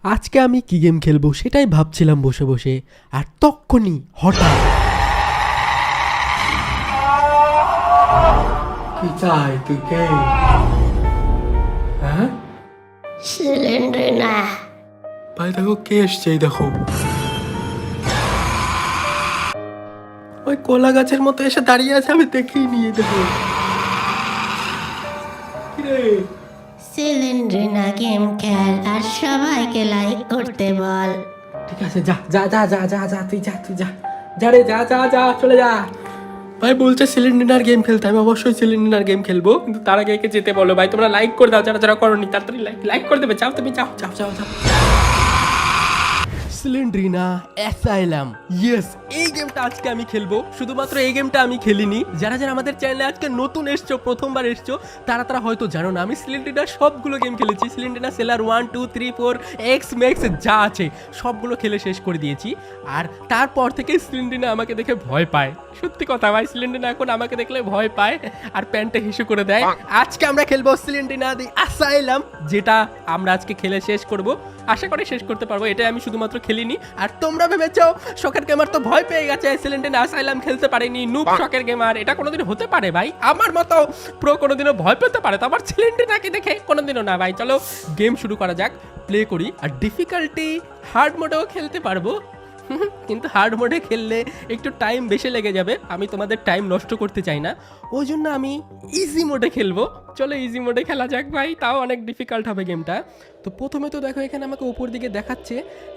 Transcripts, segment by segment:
আজকে আমি কি গেম খেলবো সেটাই ভাবছিলাম বসে বসে, আর তখনই হঠাৎ কি চাই তুই কে? হ্যাঁ সিলিন্ডার ভাই দেখো কে এসছে, এই দেখো ওই কলা গাছের মতো এসে দাঁড়িয়ে আছে, আমি দেখেই নিয়ে দেখো। কিরে সিলিন্ডার গেম খেল আর সবাইকে লাইক করতে বল। ঠিক আছে, যা যা যা যা যা যা তুই যা তুই যা যা রে যা যা যা চলে যা। ভাই বলছে সিলিন্ডার গেম খেলতে, আমি অবশ্যই সিলিন্ডার গেম খেলবো, কিন্তু তার আগে একে যেতে বলো। ভাই তোমরা লাইক করে দাও, যারা যারা করোনি তাড়াতাড়ি লাইক লাইক করে দেবে। যাও তুমি যাও যাও যাও যাও। সিলিন্ড্রিনা অ্যাসাইলাম, ইয়েস এই গেমটা আজকে আমি খেলবো। শুধুমাত্র এই গেমটা আমি খেলিনি, যারা যারা আমাদের চ্যানেলে আজকে নতুন এসছো, প্রথমবার এসছো, তারা তারা হয়তো জানো না আমি সিলিন্ড্রিনার সবগুলো গেম খেলেছি। সিলিন্ড্রিনা সেলার 1 2 3 4 এক্স ম্যাক্স যা আছে সবগুলো খেলে শেষ করে দিয়েছি। আর তারপর থেকে সিলিন্ড্রিনা আমাকে দেখে ভয় পায়, সত্যি কথা ভাই, সিলিন্ড্রিনা এখন আমাকে দেখলে ভয় পায় আর প্যান্টে হিসু করে দেয়। আজকে আমরা খেলবো সিলিন্ড্রিনা দি অ্যাসাইলাম, যেটা আমরা আজকে খেলে শেষ করব, আশা করি শেষ করতে পারবো। এটাই আমি শুধুমাত্র খেলিনি। আর তোমরা ভেবেছো শখের গেমার তো ভয় পেয়ে গেছে, সিলিন্ডার অ্যাসাইলাম খেলতে পারেনি, নুব শখের গেমার, এটা কোনোদিন হতে পারে ভাই? আমার মতো প্রো কোনোদিনও ভয় পেতে পারে তো আমার সিলিন্ডারটাকে দেখে? কোনোদিনও না ভাই। চলো গেম শুরু করা যাক, প্লে করি। আর ডিফিকাল্টি হার্ড মোডেও খেলতে পারবো, কিন্তু হার্ড মোডে খেললে একটু টাইম বেশি লেগে যাবে, আমি তোমাদের টাইম নষ্ট করতে চাই না, ওই জন্য আমি ইজি মোডে খেলবো। চলো ইজি মোডে খেলা যাক ভাই, তাও অনেক ডিফিকাল্ট হবে গেমটা। তো প্রথমে তো দেখো এখানে আমাকে উপর দিকে দেখাচ্ছে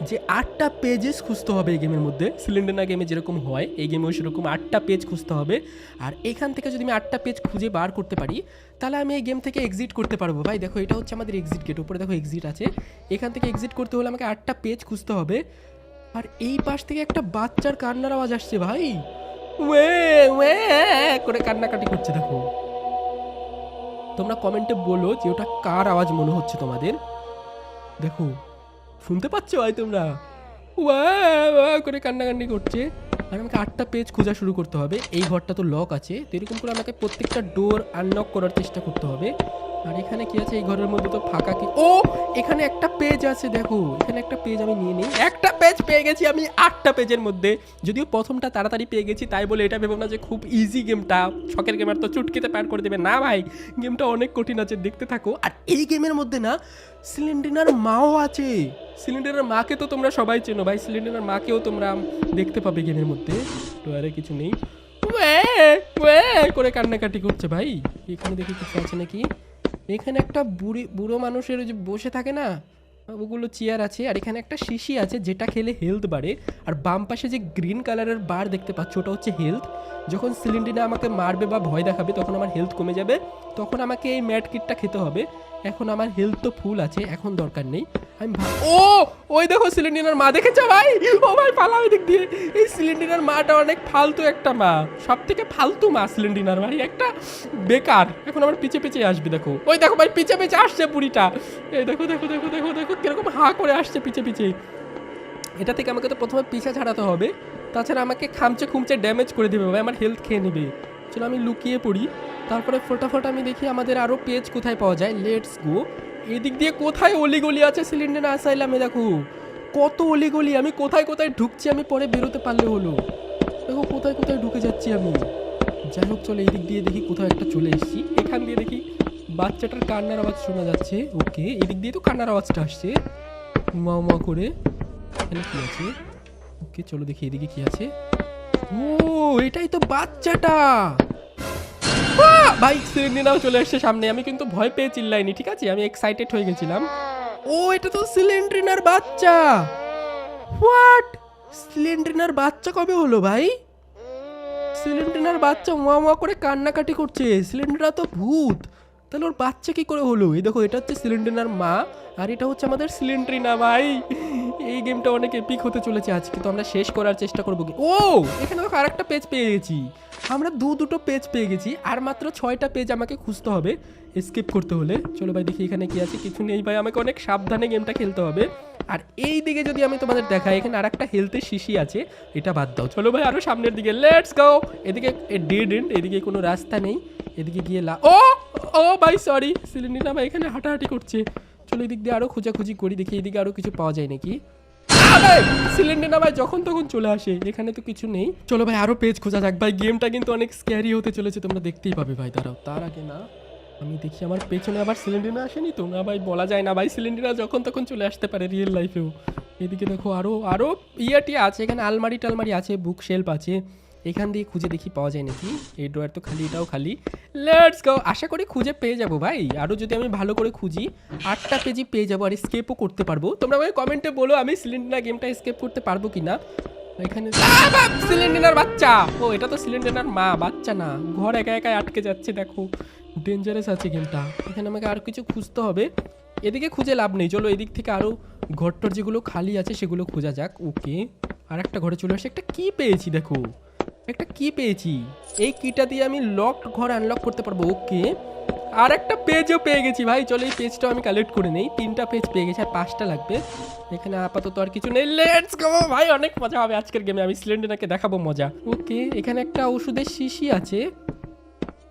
যে 8টা পেজেস খুঁজতে হবে এই গেমের মধ্যে। সিলিন্ডার গেমে যেরকম হয় এই গেমেও সেরকম 8টা পেজ খুঁজতে হবে। আর এখান থেকে যদি আমি 8টা পেজ খুঁজে বার করতে পারি তাহলে আমি এই গেম থেকে এক্সিট করতে পারবো। ভাই দেখো এটা হচ্ছে আমাদের এক্সিট গেট, উপরে দেখো এক্সিট আছে, এখান থেকে এক্সিট করতে হলে আমাকে 8টা পেজ খুঁজতে হবে। আর এই পাশ থেকে একটা বাচ্চার কান্নার আওয়াজ আসছে ভাই, ওয়ে ওয়ে করে কান্নাকাটি করছে। দেখো তোমরা কমেন্টে বলো যে ওটা কার আওয়াজ মনে হচ্ছে তোমাদের। দেখো শুনতে পাচ্ছ ভাই তোমরা, ওয়া ওয়া করে কান্নাকান্নি করছে। আর আমাকে 8টা পেজ খোঁজা শুরু করতে হবে। এই ঘরটা তো লক আছে, তো এরকম করে আমাকে প্রত্যেকটা ডোর আনলক করার চেষ্টা করতে হবে। আর এখানে কি আছে? এই ঘরের মধ্যে তো ফাঁকা, কি ও এখানে একটা পেজ আছে, দেখো এখানে একটা পেজ আমি নিয়ে নিই। একটা পেজ পেয়ে গেছি আমি 8টা পেজের মধ্যে। যদিও প্রথমটা তাড়াতাড়ি পেয়ে গেছি, তাই বলে এটা ভেবো না যে খুব ইজি গেমটা, শখের গেমার তো চুটকিতে পার করে দেবে না ভাই, গেমটা অনেক কঠিন আছে, দেখতে থাকো। আর এই গেমের মধ্যে না সিলিন্ডার মাও আছে। সিলিন্ডারের মাকে তো তোমরা সবাই চেনো ভাই, সিলিন্ডারের মাকেও তোমরা দেখতে পাবে গেমের মধ্যে। তো আরে কিছু নেই, ওয়ে ওয়ে করে কান্নাকাটি করছে ভাই। এখানে দেখি কিছু আছে নাকি? এখানে একটা বুড়ো মানুষের যে বসে থাকে না, ওগুলো চেয়ার আছে। আর এখানে একটা শিশি আছে যেটা খেলে হেলথ বাড়ে। আর বাম পাশে যে গ্রিন কালারের বার দেখতে পাচ্ছ ওটা হচ্ছে হেলথ। যখন সিলিন্ডার আমাকে মারবে বা ভয় দেখাবে তখন আমার হেলথ কমে যাবে, তখন আমাকে এই ম্যাট কিটটা খেতে হবে। এখন আমার হেলথ তো ফুল আছে, এখন দরকার নেই। আমি ও ওই দেখো সিলিন্ডার মা, দেখেছো ভাই? ও ভাই পালা ওই দিক দিয়ে। এই সিলিন্ডার মাটা অনেক ফালতু একটা মা, সব থেকে ফালতু মা সিলিন্ডার ভাই, একটা বেকার। এখন আমার পিছে পিছে আসবে, দেখো ওই দেখো ভাই পিছে পিছে আসছে বুড়িটা। এই দেখো দেখো দেখো দেখো দেখো কিরকম হা করে আসছে পিছে পিছে। এটা থেকে আমাকে তো প্রথমে পিছা ছাড়াতে হবে, তাছাড়া আমাকে খামচে খুমচে ড্যামেজ করে দেবে ভাই, আমার হেলথ খেয়ে নেবে। চলো আমি লুকিয়ে পড়ি, তারপরে ফটাফট আমি দেখি আমাদের আরও পেজ কোথায় পাওয়া যায়। Let's go. এদিক দিয়ে কোথায় অলিগলি আছে সিলিন্ডার অ্যাসাইলামে, দেখো কত অলিগলি, আমি কোথায় কোথায় ঢুকছি, আমি পরে বেরোতে পারলে হলো। দেখো কোথায় কোথায় ঢুকে যাচ্ছি আমি। যাই হোক চলো এদিক দিয়ে দেখি কোথাও একটা চলে এসেছি। এখান দিয়ে দেখি বাচ্চাটার কান্নার আওয়াজ শোনা যাচ্ছে। ওকে এদিক দিয়ে তো কান্নার আওয়াজটা আসছে মা মা করে। এখানে কি আছে? ওকে চলো দেখি এদিকে কি আছে। ও এটাই তো বাচ্চাটা ভাই, সিলিন্ডারও চলে আসছে সামনে। আমি কিন্তু ভয় পেয়ে চিল্লাইনি, ঠিক আছে, আমি এক্সাইটেড হয়ে গেছিলাম। ও এটা তো সিলিন্ডার বাচ্চা। হোয়াট, সিলিন্ডার বাচ্চা কবে হলো ভাই? সিলিন্ডার বাচ্চা ওয়া ওয়া করে কান্নাকাটি করছে, সিলিন্ডার তো ভূত, তাহলে ওর বাচ্চা কি করে হলো? এই দেখো এটা হচ্ছে সিলিন্ডার মা, আর এটা হচ্ছে আমাদের সিলিন্ড্রিনা ভাই। এই গেমটা অনেক এপিক হতে চলেছে আজকে, তো আমরা শেষ করার চেষ্টা করবো। ও এখানে দেখো আরেকটা পেজ পেয়ে গেছি, আমরা দুটো পেজ পেয়ে গেছি, আর মাত্র 6টা পেজ আমাকে খুঁজতে হবে স্কিপ করতে হলে। চলো ভাই দেখি এখানে কি আছে। কিছু নেই ভাই, আমাকে অনেক সাবধানে গেমটা খেলতে হবে। আর এই দিকে যদি আমি তোমাদের দেখাই, এখানে আরেকটা হেলথের শিশি আছে, এটা বাদ দাও। চলো ভাই আরো সামনের দিকে, লেটস গো। এদিকে ডেড এন্ড, এদিকে কোনো রাস্তা নেই, এদিকে গিয়ে ও ও ভাই সরি, সিলিন্ডার ভাই এখানে হাঁটাহাঁটি করছে। চলো এদিক দিয়ে আরো খোঁজাখুঁজি করি, দেখি এদিকে আরো কিছু পাওয়া যায় নাকি। সিলিন্ডার না ভাই যখন তখন চলে আসে, এখানে তো কিছু নেই। চলো ভাই আরো পেজ খোঁজা যাক ভাই, গেমটা কিন্তু অনেক স্ক্যারি হতে চলেছে, তোমরা দেখতেই পাবে ভাই। দাঁড়াও, তার আগে না আমি দেখি আমার পেছনে আবার সিলিন্ডার আসেনি তো না ভাই, বলা যায় না ভাই, সিলিন্ডার যখন তখন চলে আসতে পারে রিয়েল লাইফেও। এদিকে দেখো আরো আরো ইয়াটি আছে, এখানে আলমারি টালমারি আছে, বুক শেলফ আছে, এখান দিয়ে খুঁজে দেখি পাওয়া যায় নাকি। এই ড্রয়ার তো খালি, এটাও খালি। লেটস গো, আশা করি খুঁজে পেয়ে যাবো ভাই। আরও যদি আমি ভালো করে খুঁজি 8টা পেজই পেয়ে যাবো, আর স্কেপও করতে পারবো। তোমরা ভাই কমেন্টে বলো আমি সিলিন্ডার গেমটা স্কেপ করতে পারবো কি না। এখানে সিলিন্ডার বাচ্চা, ও এটা তো সিলিন্ডার মা, বাচ্চা না। ঘর একা একাই আটকে যাচ্ছে, দেখো ডেঞ্জারাস আছে গেমটা। এখানে আমাকে আর কিছু খুঁজতে হবে, এদিকে খুঁজে লাভ নেই। চলো এদিক থেকে আরও ঘরটর যেগুলো খালি আছে সেগুলো খোঁজা যাক। ওকে, আর একটা ঘরে চলে আসে, একটা কি পেয়েছি দেখো, একটা কি পেয়েছি। এই কিটা দিয়ে আমি লকড ঘর আনলক করতে পারবো। ওকে, আর একটা পেজও পেয়ে গেছি ভাই। চলো এই পেজটাও আমি কালেক্ট করে নেই। 3টা পেজ পেয়ে গেছি, আর 5টা লাগবে। এখানে আপাতত আর কিছু নেই। লেটস গো ভাই, অনেক মজা হবে আজকের গেমে, আমি সিলিন্ডারকে দেখাবো মজা। ওকে, এখানে একটা ওষুধের শিশি আছে,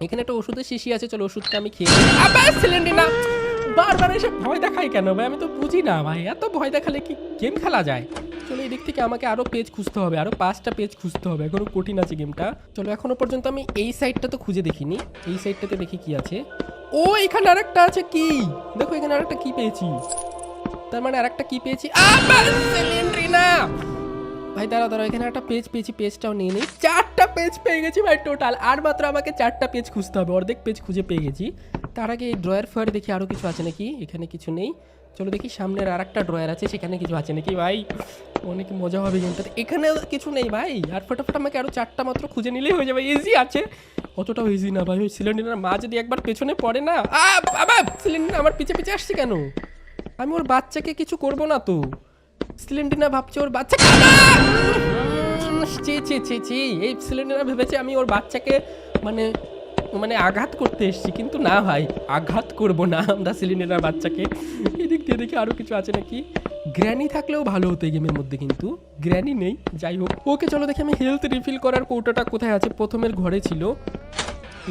এখানে একটা ওষুধের শিশি আছে, চলো ওষুধটা আমি খেয়ে আবার সিলিন্ডার না, বারবার এসে ভয় দেখাই কেন ভাই, আমি তো বুঝি না ভাই, এত ভয় দেখালে কি গেম খেলা যায়। চলো এই দিক থেকে আমাকে আরো পেজ খুঁজতে হবে, আরো 5টা পেজ খুঁজতে হবে, এখনো কঠিন আছে গেমটা। চলো এখনো পর্যন্ত আমি এই সাইডটা তো খুঁজে দেখিনি, এই সাইডটাতে দেখি কি আছে। ও এখানে আরেকটা আছে, কি দেখো, এখানে আরেকটা কি পেয়েছি, তার মানে আরেকটা কি পেয়েছি। আবার সিলিন্ডার না ভাই, দাঁড়াও দাঁড়াও, এখানে একটা পেজ পেয়েছি, পেজটাও নিয়ে নিই। 4টা পেজ পেয়ে গেছি ভাই টোটাল, আর মাত্র আমাকে 4টা পেজ খুঁজতে হবে, অর্ধেক পেজ খুঁজে পেয়ে গেছি। তার আগে এই ড্রয়ার ফয়ার দেখি আরও কিছু আছে নাকি। এখানে কিছু নেই, চলো দেখি সামনের আর একটা ড্রয়ার আছে, সেখানে কিছু আছে নাকি ভাই। অনেক মজা হবে গেমটাতে। এখানে কিছু নেই ভাই, আর ফটাফট আমাকে আরও 4টা মাত্র খুঁজে নিলেই হয়ে যাবে। ইজি আছে, অতটাও ইজি না ভাই। ওই সিলিন্ডারের মা যদি একবার পেছনে পড়ে না, আবার সিলিন্ডার আমার পিছে পিছে আসছে কেন? আমি ওর বাচ্চাকে কিছু করব না তো। সিলিন্ডার ভাবছে ওর বাচ্চা, এই সিলিন্ডার ভেবেছে আমি ওর বাচ্চাকে মানে মানে আঘাত করতে এসেছি, কিন্তু না ভাই, আঘাত করব না আমরা সিলিন্ডার বাচ্চাকে। এদিক দিয়ে দেখি আরও কিছু আছে নাকি। গ্র্যানি থাকলেও ভালো হতো এই গেমের মধ্যে, কিন্তু গ্র্যানি নেই। যাই হোক, ওকে চলো দেখি আমি হেলথ রিফিল করার কৌটাটা কোথায় আছে। প্রথমের ঘরে ছিল,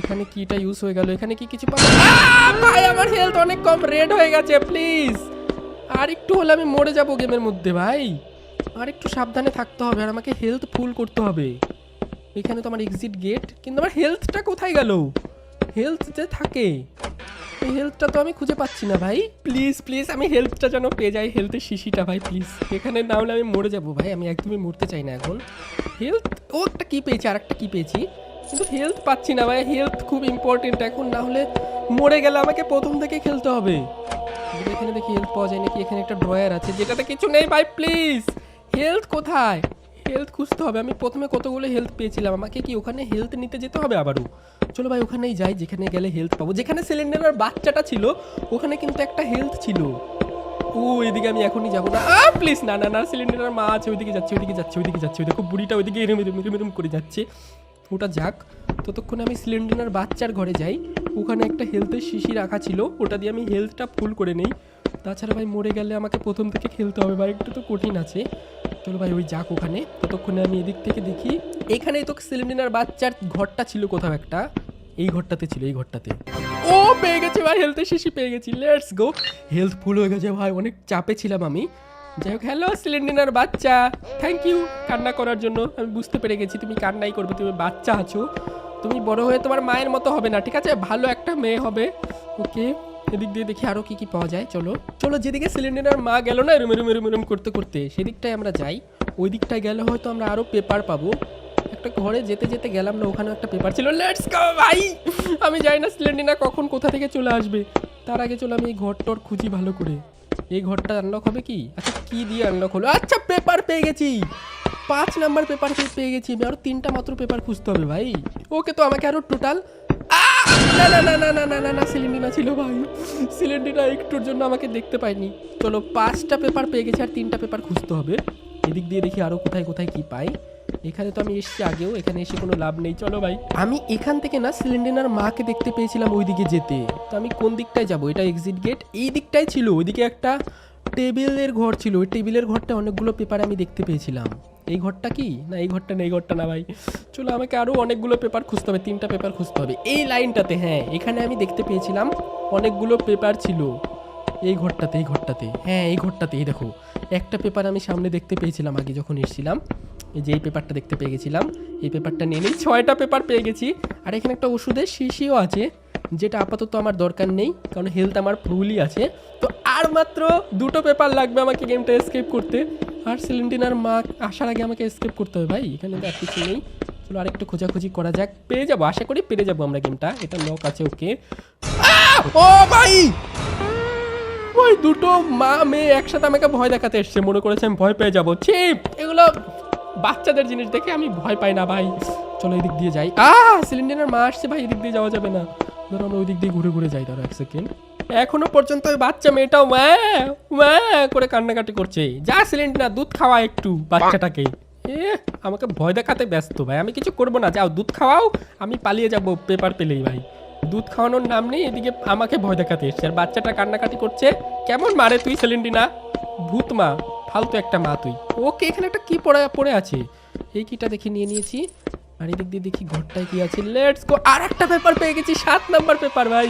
এখানে কিটা ইউজ হয়ে গেল। এখানে কি কিছু পাবো? ভাই আমার হেলথ অনেক কম, রেড হয়ে গেছে, প্লিজ। আর একটু হলে আমি মরে যাবো গেমের মধ্যে ভাই, আর একটু সাবধানে থাকতে হবে, আর আমাকে হেলথ ফুল করতে হবে। এখানে তো আমার এক্সিট গেট, কিন্তু আমার হেলথটা কোথায় গেল? হেলথ যে থাকে, এই হেলথটা তো আমি খুঁজে পাচ্ছি না ভাই। প্লিজ প্লিজ আমি হেলথটা যেন পেয়ে যাই, হেলথের শিশিটা ভাই প্লিজ। এখানে না হলে আমি মরে যাবো ভাই, আমি একদমই মরতে চাই না এখন। হেলথ, ও একটা কি পেয়েছি, আর একটা কি পেয়েছি, কিন্তু হেলথ পাচ্ছি না ভাই। হেলথ খুব ইম্পর্টেন্ট এখন, না হলে মরে গেলে আমাকে প্রথম থেকে খেলতে হবে। এখানে দেখি হেলথ পাওয়া যায় নাকি। এখানে একটা ড্রয়ার আছে যেটাতে কিছু নেই ভাই, প্লিজ। হেলথ কোথায়? হেলথ খুঁজতে হবে। আমি প্রথমে কতগুলো হেলথ পেয়েছিলাম, আমাকে কি ওখানে হেলথ নিতে যেতে হবে আবারও? চলো ভাই ওখানেই যাই, যেখানে গেলে হেলথ পাবো। যেখানে সিলিন্ডারের বাচ্চাটা ছিল ওখানে কিন্তু একটা হেলথ ছিল। ও এদিকে আমি এখনই যাবো না, প্লিজ। না না না, সিলিন্ডারের মা আছে, ওইদিকে যাচ্ছে, ওইদিকে যাচ্ছে, ওইদিকে যাচ্ছে। ওই দেখো বুড়িটা ওইদিকে এরম এরম এরম এরম করে যাচ্ছে। ওটা যাক, ততক্ষণে আমি সিলিন্ডারের বাচ্চার ঘরে যাই। ওখানে একটা হেলথের শিশি রাখা ছিল, ওটা দিয়ে আমি হেলথটা ফুল করে নেই। তাছাড়া ভাই মরে গেলে আমাকে প্রথম থেকে খেলতে হবে ভাই, একটু তো কঠিন আছে। চলো ভাই ওই যাক ওখানে, ততক্ষণে আমি এদিক থেকে দেখি। এখানেই তো সিলিন্ডার বাচ্চার ঘরটা ছিল কোথাও একটা, এই ঘরটাতে ছিল, এই ঘরটাতে। ও পেয়ে গেছি ভাই, হেলথের শিশি পেয়ে গেছি। লেটস গো, হেলথ ফুল হয়ে গেছে ভাই, অনেক চাপে ছিলাম আমি। যাই হোক, হ্যালো সিলিন্ডার বাচ্চা, থ্যাংক ইউ কান্না করার জন্য। আমি বুঝতে পেরে গেছি তুমি কান্নাই করবে, তুমি বাচ্চা আছো, তুমি বড় হয়ে তোমার মায়ের মতো হবে না, ঠিক আছে? ভালো একটা মেয়ে হবে। ওকে, এদিক দিয়ে দেখি আরো কি কি পাওয়া যায়। চলো চলো, যেদিকে সিলিন্ডার মা গেল না এরম এরম এরম এরম করতে করতে, সেদিকটায় আমরা যাই। ওই দিকটায় গেলে হয়তো আমরা আরো পেপার পাবো। একটা ঘরে যেতে যেতে গেলাম না, ওখানে একটা পেপার ছিল। লেটস গো ভাই, আমি জানি না সিলিন্ডার কখন কোথা থেকে চলে আসবে। তার আগে চলো আমি এই ঘরটর খুঁজি ভালো করে। এই ঘরটা আনলক হবে কি? আচ্ছা কি দিয়ে আনলক হলো? আচ্ছা পেপার পেয়ে গেছি, 5 নাম্বার পেপার পেয়ে গেছি। আমি আরো 3টা মাত্র পেপার খুঁজতে হবে ভাই। ওকে, তো আমাকে আরো টোটাল না না না না না না না না, সিলিন্ডার ছিল ভাই, সিলিন্ডার একটুর জন্য আমাকে দেখতে পাইনি। চলো 5টা পেপার পেয়ে গেছি, আর 3টা পেপার খুঁজতে হবে। এদিক দিয়ে দেখি আরো কোথায় কোথায় কি পাই। এখানে তো আমি এসেছি আগেও, এখানে এসে কোনো লাভ নেই। চলো ভাই, আমি এখান থেকে না সিলিন্ডার মাকে দেখতে পেয়েছিলাম ওই দিকে যেতে। তো আমি কোন দিকটায় যাব? এটা এক্সিট গেট, এই দিকটাই ছিল। ওইদিকে একটা টেবিলের ঘর ছিল, ওই টেবিলের ঘরটা অনেকগুলো পেপার আমি দেখতে পেয়েছিলাম। এই ঘরটা কি? না এই ঘরটা না, এই ঘরটা না ভাই। চলো আমাকে আরও অনেকগুলো পেপার খুঁজতে হবে, 3টা পেপার খুঁজতে হবে এই লাইনটাতে। হ্যাঁ, এখানে আমি দেখতে পেয়েছিলাম অনেকগুলো পেপার ছিল। এই ঘরটাতে হ্যাঁ এই ঘরটাতে, এই দেখো একটা পেপার আমি সামনে দেখতে পেয়েছিলাম আগে যখন এসেছিলাম, এই যে এই পেপারটা দেখতে পেয়ে গেছিলাম, এই পেপারটা নিয়ে নিই, 6টা পেপার পেয়ে গেছি। আর এখানে একটা ওষুধের শিশিও আছে, যেটা আপাতত আমার দরকার নেই কারণ হেলথ আমার ফুলই আছে। তো আর মাত্র 2টো পেপার লাগবে আমাকে গেমটা এসকেপ করতে, আর সিলিন্ডিনার মা আসার আগে আমাকে এসকেপ করতে হবে ভাই। এখানে তো আর কিছু নেই, চলো আরেকটু খোঁজাখুঁজি করা যাক, পেয়ে যাবো আশা করি, পেরে যাবো আমরা গেমটা। এটা লক আছে, ওকে। ও ভাই, ওই দুটো মা মেয়ে একসাথে আমাকে ভয় দেখাতে এসছে, মনে করেছে আমি ভয় পেয়ে যাবো। ঠিক, এগুলো বাচ্চাদের জিনিস দেখে আমি ভয় পাই না ভাই। চলো এদিক দিয়ে যাই। সিলিন্ডারের মা আসছে ভাই, এদিক দিয়ে যাওয়া যাবে না, ধরো আমরা ওই দিক দিয়ে ঘুরে ঘুরে যাই। ধরো 1 সেকেন্ড, এখনো পর্যন্ত ওই বাচ্চা মেয়েটাও করে কান্নাকাটি করছে। যা সিলিন্ডার, দুধ খাওয়া একটু বাচ্চাটাকে। আমাকে ভয় দেখাতে ব্যস্ত ভাই, আমি কিছু করবো না, যাও দুধ খাওয়াও, আমি পালিয়ে যাবো পেপার পেলেই ভাই। দুধ খাওয়ানোর নাম নেই, এদিকে আমাকে ভয় দেখাতে এসছে, আর বাচ্চাটা কান্নাকাটি করছে। কেমন মারে তুই সেলিন্ডিনা, ভূত মা, ফালতু একটা মা তুই। ওকে, এখানে একটা কি পড়ে আছে, এই কিটা দেখে নিয়ে নিয়েছি। আর এদিক দিয়ে দেখি ঘরটায় কি আছে, লেটস গো। আর একটা পেপার পেয়ে গেছি, 7 নাম্বার পেপার ভাই।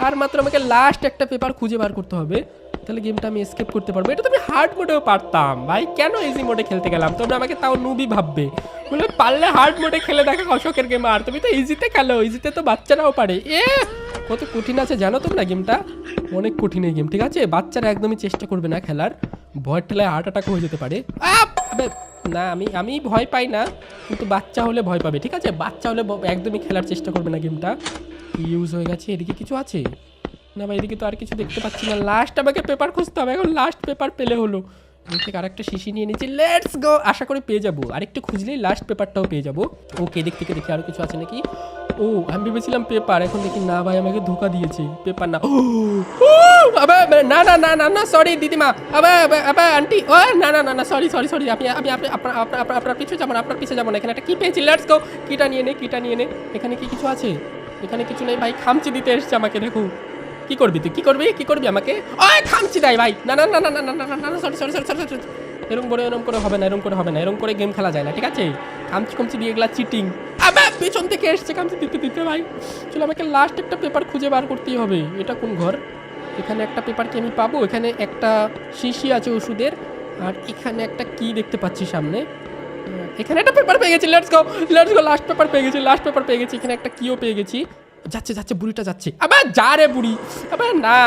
আর মাত্র আমাকে লাস্ট একটা পেপার খুঁজে বার করতে হবে, তাহলে গেমটা আমি এসকেপ করতে পারবো। এটা তো আমি হার্ড মোডেও পারতাম ভাই, কেন ইজি মোডে খেলতে গেলাম? তোমরা আমাকে তাও নুবি ভাববে, বলে পারলে হার্ড মোডে খেলে দেখা অশোকের গেম, আর তুমি তো ইজিতে খেলো, ইজিতে তো বাচ্চারাও পারে। কত কঠিন আছে জানো তোমরা গেমটা, অনেক কঠিন এই গেম, ঠিক আছে? বাচ্চারা একদমই চেষ্টা করবে না খেলার, ভয় ঠেলায় হার্ট অ্যাটাক হয়ে যেতে পারে। না, আমি ভয় পাই না, কিন্তু বাচ্চা হলে ভয় পাবে, ঠিক আছে? বাচ্চা হলে একদমই খেলার চেষ্টা করবে না গেমটা। ইউজ হয়ে গেছে, এদিকে কিছু আছে না ভাই? এদিকে তো আর কিছু দেখতে পাচ্ছি না, লাস্ট আমাকে পেপার খুঁজতে হবে, এখন লাস্ট পেপার পেলে হলো। এদিক থেকে আরেকটা শিশি নিয়ে নিচ্ছি, লেটস গো। আশা করি পেয়ে যাবো, আরেকটু খুঁজলেই লাস্ট পেপারটাও পেয়ে যাবো। ওকে, এদিক থেকে দেখি আরো কিছু আছে নাকি। ও, আমি ভেবেছিলাম পেপার, এখন দেখি না ভাই, আমাকে ধোকা দিয়েছে, পেপার না। না না না না না, সরি দিদিমা, আন্টি, ও না না না না, সরি সরি সরি, আপনি আপনার পিছু যাবেন, আপনার পিছু যাবেন। এখানে একটা কি পেয়েছি, লেটস গো। কিটা নিয়ে নে। এখানে কি কিছু আছে? এখানে কিছু নেই ভাই, খামচি দিতে এসছে আমাকে, দেখো। কি করবি তুই, কি করবি আমাকে? ওই খামচি দেয় ভাই, না না না না না না না না, sorry sorry sorry sorry sorry, এরকম করে হবে না, এরকম করে গেম খেলা যায় না, ঠিক আছে? খামচি দিয়ে এগুলা চিটিং। পিছন থেকে এসছে খামচি দিতে ভাই। চলো, আমাকে লাস্ট একটা পেপার খুঁজে বার করতেই হবে। এটা কোন ঘর? এখানে একটা পেপার কি আমি পাবো? এখানে একটা শিশি আছে ওষুধের, আর এখানে একটা কি দেখতে পাচ্ছি সামনে। এখানে একটা পেপার পেয়ে গেছি, লেটস গো। লাস্ট পেপার পেয়ে গেছি, এখানে একটা কিও পেয়ে গেছি। যাচ্ছে বুড়িটা যাচ্ছে, আবার যা রে বুড়ি, আবার না।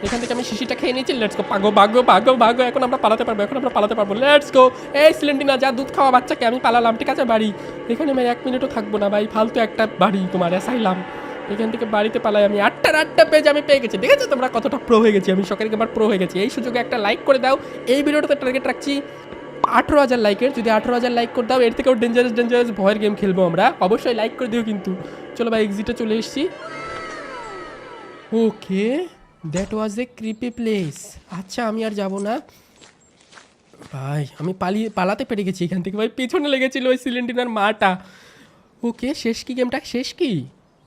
এখান থেকে আমি শিশিটা খেয়ে নিয়েছি, লেটস গো। ভাগো, এখন আমরা পালাতে পারবো, লেটস গো। এই সিলিন্ডিনা, যা দুধ খাওয়া বাচ্চাকে, আমি পালালাম, ঠিক আছে? বাড়ি, এখানে আমি 1 মিনিটও থাকবো না ভাই, ফালতু একটা বাড়ি তোমার, অ্যাসাইলাম। এখান থেকে বাড়িতে পালাই আমি। 8টা পেজ আমি পেয়ে গেছি, ঠিক আছে? তোমরা কতটা প্রো হয়ে গেছি, আমি শখের গেমার প্রো হয়ে গেছি। এই সুযোগে একটা লাইক করে দাও, এই ভিডিওটাতে টার্গেট রাখছি 18,000 লাইকের। যদি 18,000 লাইক করে দাও, এর থেকেও ডেঞ্জারাস ভয়ের গেম খেলবো আমরা, অবশ্যই লাইক করে দিও কিন্তু। চলো ভাই, এক্সিটে চলে এসেছি। Okay, that was a creepy place. আচ্ছা, আমি আর যাব না ভাই, আমি পালাতে পেরে গেছি এখান থেকে ভাই, পেছনে লেগেছিল ওই সিলিন্ডিনার মাটা। ওকে, শেষ কি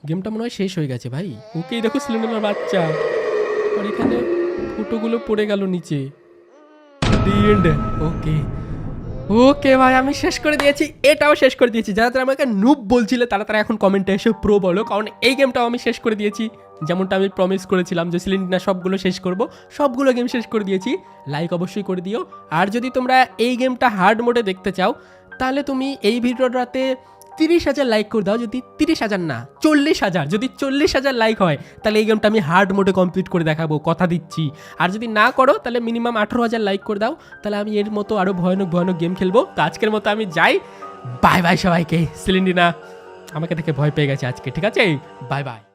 গেমটা মনে হয় শেষ হয়ে গেছে ভাই। ওকে, দেখো সিলিন্ডারের বাচ্চা, আর এখানে ফটোগুলো পড়ে গেল নিচে। ওকে ভাই, আমি শেষ করে দিয়েছি, এটাও শেষ করে দিয়েছি। যারা আমাকে নুব বলছিলে তারা এখন কমেন্টে এসে প্রো বলো, কারণ এই গেমটাও আমি শেষ করে দিয়েছি, যেমনটা আমি প্রমিস করেছিলাম যে সিলিন্ডার সবগুলো শেষ করব। সবগুলো গেম শেষ করে দিয়েছি। লাইক অবশ্যই করে দিও। আর যদি তোমরা এই গেমটা হার্ড মোডে দেখতে চাও, তাহলে তুমি এই ভিডিওটাতে 30,000 লাইক করে দাও। যদি 30,000 না, 40,000, যদি 40,000 লাইক হয়, তাহলে এই গেমটা আমি হার্ড মোডে কমপ্লিট করে দেখাবো, কথা দিচ্ছি। আর যদি না করো, তাহলে মিনিমাম 18,000 লাইক করে দাও, তাহলে আমি এর মতো আরও ভয়ানক গেম খেলবো। তো আজকের মতো আমি যাই, বাই বাই সবাইকে। সিলিন্ডিনা আমাকে দেখে ভয় পেয়ে গেছে আজকে, ঠিক আছে? Bye bye.